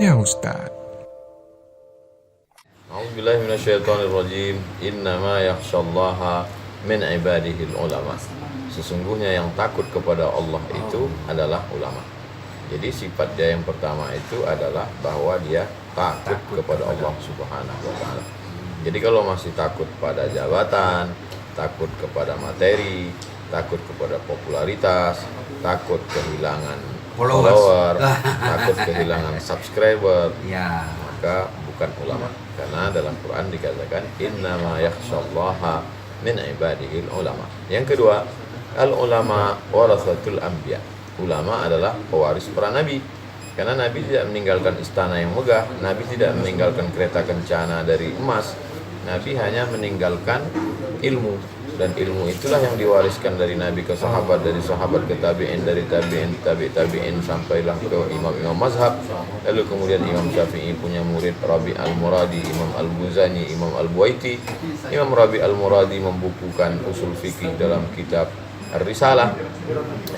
tanya Ustaz. A'udzubillahi minasyaitonirrajim. Innama yakhsyallaha min ibadihil ulama. Sesungguhnya yang takut kepada Allah itu adalah ulama. Jadi sifat dia yang pertama itu adalah bahwa dia takut kepada Allah Subhanahu wa taala. Jadi kalau masih takut pada jabatan, takut kepada materi, takut kepada popularitas, takut kehilangan follower, takut kehilangan subscriber, maka bukan ulama. Karena dalam Quran dikatakan innama yakhsyallaha min ibadihil ulama. Yang kedua, al ulama warasatul anbiya. Ulama adalah pewaris para nabi. Karena nabi tidak meninggalkan istana yang megah, nabi tidak meninggalkan kereta kencana dari emas. Nabi hanya meninggalkan ilmu, dan ilmu itulah yang diwariskan dari nabi ke sahabat, dari sahabat ke tabi'in, dari tabi'in tabi'in sampailah ke imam-imam mazhab. Lalu kemudian Imam Syafi'i punya murid Rabi' al-Muradi, Imam al-Buzani, Imam al-Buaiti. Imam Rabi' al-Muradi membukukan usul fikih dalam kitab Ar-Risalah.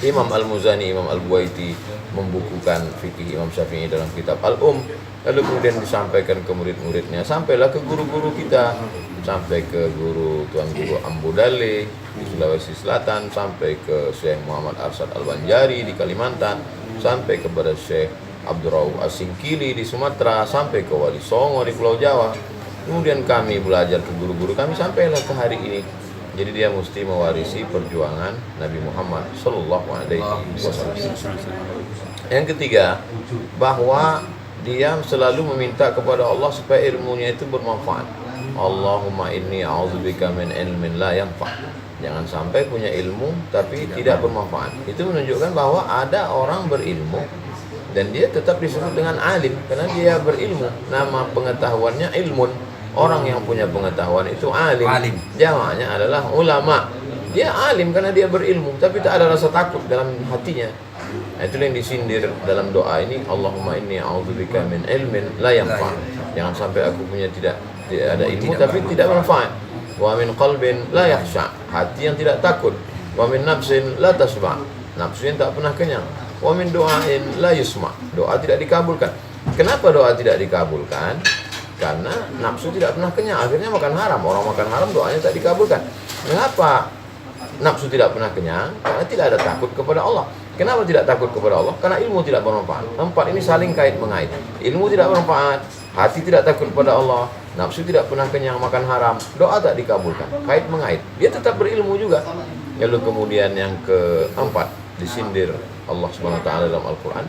Imam al-Muzani, Imam al-Buaiti membukukan fikih Imam Syafi'i dalam kitab Al-Um. Lalu kemudian disampaikan ke murid-muridnya, sampailah ke guru-guru kita, sampai ke guru Tuan Guru Ambudale di Sulawesi Selatan, sampai ke Syekh Muhammad Arsyad Al-Banjari di Kalimantan, sampai kepada Syekh Abdurrauf As-Singkili di Sumatera, sampai ke Wali Songo di Pulau Jawa. Kemudian kami belajar ke guru-guru kami sampailah ke hari ini. Jadi dia mesti mewarisi perjuangan Nabi Muhammad Sallallahu Alaihi Wasallam. Yang ketiga, bahwa dia selalu meminta kepada Allah supaya ilmunya itu bermanfaat. Allahumma inni a'udzubika min ilmin la yanfa'. Jangan sampai punya ilmu tapi tidak bermanfaat. Itu menunjukkan bahwa ada orang berilmu dan dia tetap disebut dengan alim karena dia berilmu. Nama pengetahuannya ilmun. Orang yang punya pengetahuan itu alim. Jamaknya adalah ulama. Dia alim karena dia berilmu tapi tak ada rasa takut dalam hatinya. Nah, itu yang disindir dalam doa ini, Allahumma inni a'udzubika min ilmin la yanfa'. Jangan sampai aku punya tidak ada ilmu tapi tidak bermanfaat. Wa min qalbin la yakhsha', hati yang tidak takut. Wa min nafsin la tasma', nafsu yang tak pernah kenyang. Wa min du'ain la yusma', doa tidak dikabulkan. Kenapa doa tidak dikabulkan? Karena nafsu tidak pernah kenyang, akhirnya makan haram. Orang makan haram doanya tak dikabulkan. Mengapa nafsu tidak pernah kenyang? Karena tidak ada takut kepada Allah. Kenapa tidak takut kepada Allah? Karena ilmu tidak bermanfaat. Empat ini saling kait mengait. Ilmu tidak bermanfaat, hati tidak takut kepada Allah, nafsu tidak pernah kenyang, makan haram, doa tak dikabulkan. Kait mengait. Dia tetap berilmu juga. Lalu kemudian yang keempat, disindir Allah Subhanahu wa taala dalam Al-Qur'an.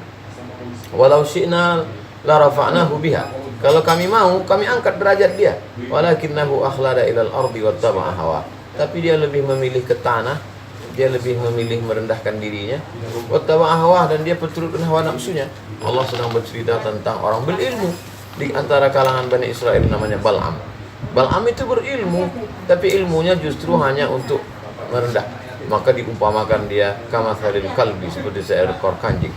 Walau syi'na la rafa'nahu biha. Kalau kami mau, kami angkat derajat dia. Walakinnahu akhlada ilal ardi wattaba'a hawa. Tapi dia lebih memilih ke tanah, dia lebih memilih merendahkan dirinya, wattaba'a hawa, dan dia berturut hawa nafsunya. Allah sedang bercerita tentang orang berilmu di antara kalangan Bani Israel namanya Bal'am. Bal'am itu berilmu, tapi ilmunya justru hanya untuk merendah. Maka diumpamakan dia kamathalil kalbi, seperti seekor anjing.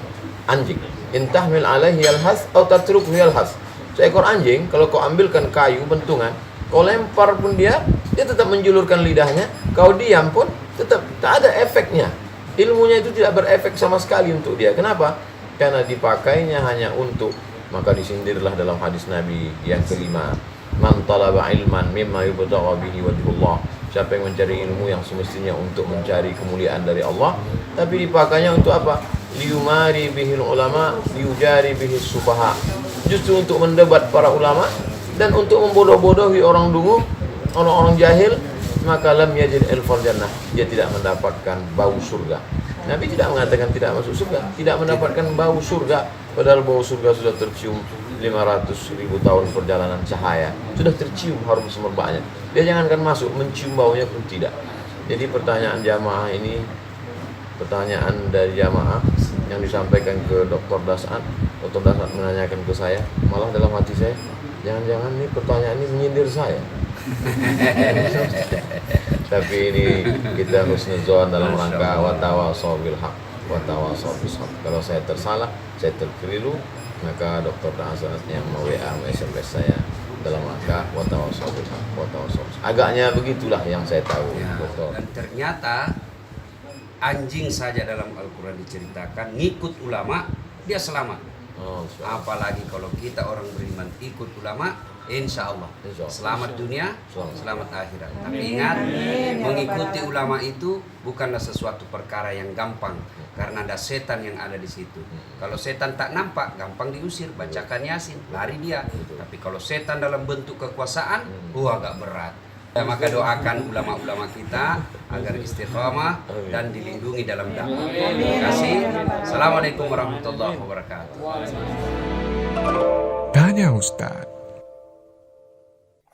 Intahmil alaihi yalhas atau tatrukhu yalhas. Seekor anjing, kalau kau ambilkan kayu bentungan, kau lempar pun dia tetap menjulurkan lidahnya. Kau diam pun tetap tak ada efeknya. Ilmunya itu tidak berefek sama sekali untuk dia. Kenapa? Karena dipakainya hanya untuk, maka disindirlah dalam hadis Nabi yang kelima, man talaba ilman mimma yubtagha bihi wajhullah. Siapa yang mencari ilmu yang semestinya untuk mencari kemuliaan dari Allah, tapi dipakainya untuk apa? Liyumari bihil ulama, liyujari bihis sufaha. Justru untuk mendebat para ulama dan untuk membodoh-bodohi orang dungu, orang-orang jahil. Maka lam yajid al-fal jannah, dia tidak mendapatkan bau surga. Nabi tidak mengatakan tidak masuk surga, tidak mendapatkan bau surga, padahal bau surga sudah tercium 500.000 tahun perjalanan cahaya, sudah tercium harum semerbaknya. Dia jangankan masuk, mencium baunya pun tidak. Jadi pertanyaan jamaah ini, pertanyaan dari jamaah yang disampaikan ke Dr. Dasat. Dr. Dasat menanyakan ke saya, malah dalam hati saya, jangan-jangan ini pertanyaan ini menyindir saya. Tapi ini kita husnuzon dalam rangka watawasau bil haq, watawasau bis haq. Kalau saya tersalah, saya terkeliru, maka Dr. Dasat yang WA SMS saya dalam rangka watawasau bil haq, watawasau. Agaknya begitulah yang saya tahu, Dokter. Dan ternyata anjing saja dalam Al-Quran diceritakan ngikut ulama dia selamat. Oh, insya Allah. Apalagi kalau kita orang beriman ikut ulama, insya Allah Insya Allah. selamat dunia, Selamat. selamat akhirat. Tapi ingat, mengikuti ulama itu bukanlah sesuatu perkara yang gampang, karena ada setan yang ada di situ. Kalau setan tak nampak, gampang diusir, bacakan Yasin, lari dia. Tapi kalau setan dalam bentuk kekuasaan, agak berat. Maka doakan ulama-ulama kita agar istiqamah dan dilindungi dalam dakwah. Terima kasih. Assalamualaikum warahmatullahi wabarakatuh. Tanya Ustadz.